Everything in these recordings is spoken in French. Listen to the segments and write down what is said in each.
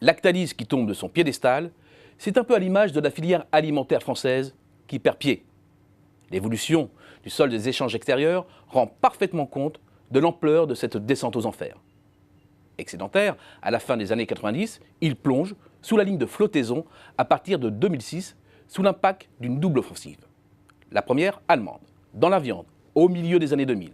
Lactalis qui tombe de son piédestal, c'est un peu à l'image de la filière alimentaire française qui perd pied. L'évolution du solde des échanges extérieurs rend parfaitement compte de l'ampleur de cette descente aux enfers. Excédentaire, à la fin des années 90, il plonge sous la ligne de flottaison à partir de 2006 sous l'impact d'une double offensive. La première, allemande, dans la viande, au milieu des années 2000.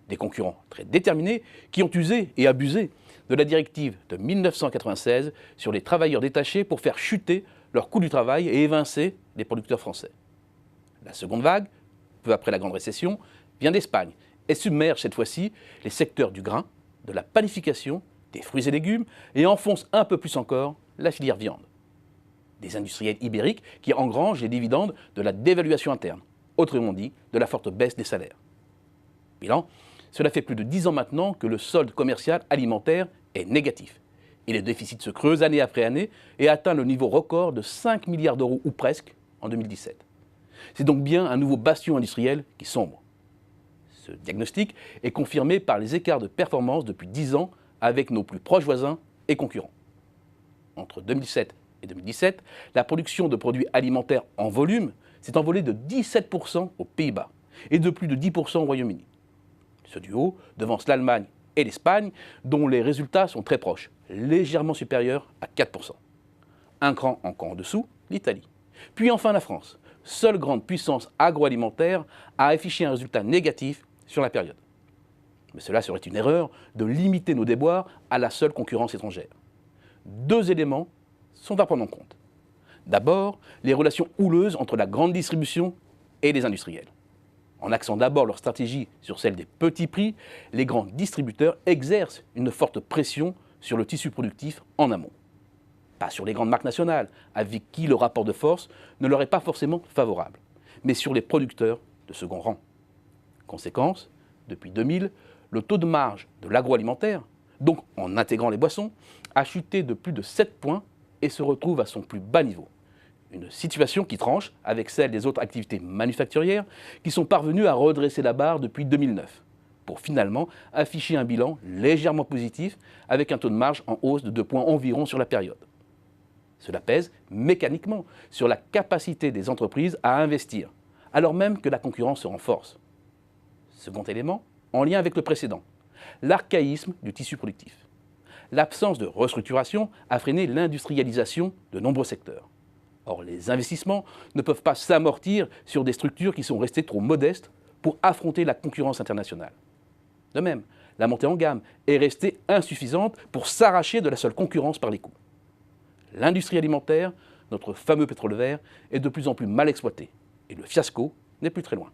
Des concurrents très déterminés qui ont usé et abusé de la directive de 1996 sur les travailleurs détachés pour faire chuter leur coût du travail et évincer les producteurs français. La seconde vague, peu après la grande récession, vient d'Espagne et submerge cette fois-ci les secteurs du grain, de la panification, des fruits et légumes et enfonce un peu plus encore la filière viande. Des industriels ibériques qui engrangent les dividendes de la dévaluation interne, autrement dit de la forte baisse des salaires. Bilan, cela fait plus de 10 ans maintenant que le solde commercial alimentaire est négatif. Et le déficit se creuse année après année et atteint le niveau record de 5 milliards d'euros ou presque en 2017. C'est donc bien un nouveau bastion industriel qui sombre. Ce diagnostic est confirmé par les écarts de performance depuis 10 ans avec nos plus proches voisins et concurrents. Entre 2007 et 2017, la production de produits alimentaires en volume s'est envolée de 17% aux Pays-Bas et de plus de 10% au Royaume-Uni. Ce duo devance l'Allemagne et l'Espagne, dont les résultats sont très proches, légèrement supérieurs à 4%. Un cran encore en dessous, l'Italie. Puis enfin la France, seule grande puissance agroalimentaire à afficher un résultat négatif sur la période. Mais cela serait une erreur de limiter nos déboires à la seule concurrence étrangère. Deux éléments sont à prendre en compte. D'abord, les relations houleuses entre la grande distribution et les industriels. En axant d'abord leur stratégie sur celle des petits prix, les grands distributeurs exercent une forte pression sur le tissu productif en amont. Pas sur les grandes marques nationales, avec qui le rapport de force ne leur est pas forcément favorable, mais sur les producteurs de second rang. Conséquence, depuis 2000, le taux de marge de l'agroalimentaire, donc en intégrant les boissons, a chuté de plus de 7 points et se retrouve à son plus bas niveau. Une situation qui tranche avec celle des autres activités manufacturières qui sont parvenues à redresser la barre depuis 2009, pour finalement afficher un bilan légèrement positif avec un taux de marge en hausse de 2 points environ sur la période. Cela pèse mécaniquement sur la capacité des entreprises à investir, alors même que la concurrence se renforce. Second élément, en lien avec le précédent, l'archaïsme du tissu productif. L'absence de restructuration a freiné l'industrialisation de nombreux secteurs. Or, les investissements ne peuvent pas s'amortir sur des structures qui sont restées trop modestes pour affronter la concurrence internationale. De même, la montée en gamme est restée insuffisante pour s'arracher de la seule concurrence par les coûts. L'industrie alimentaire, notre fameux pétrole vert, est de plus en plus mal exploitée et le fiasco n'est plus très loin.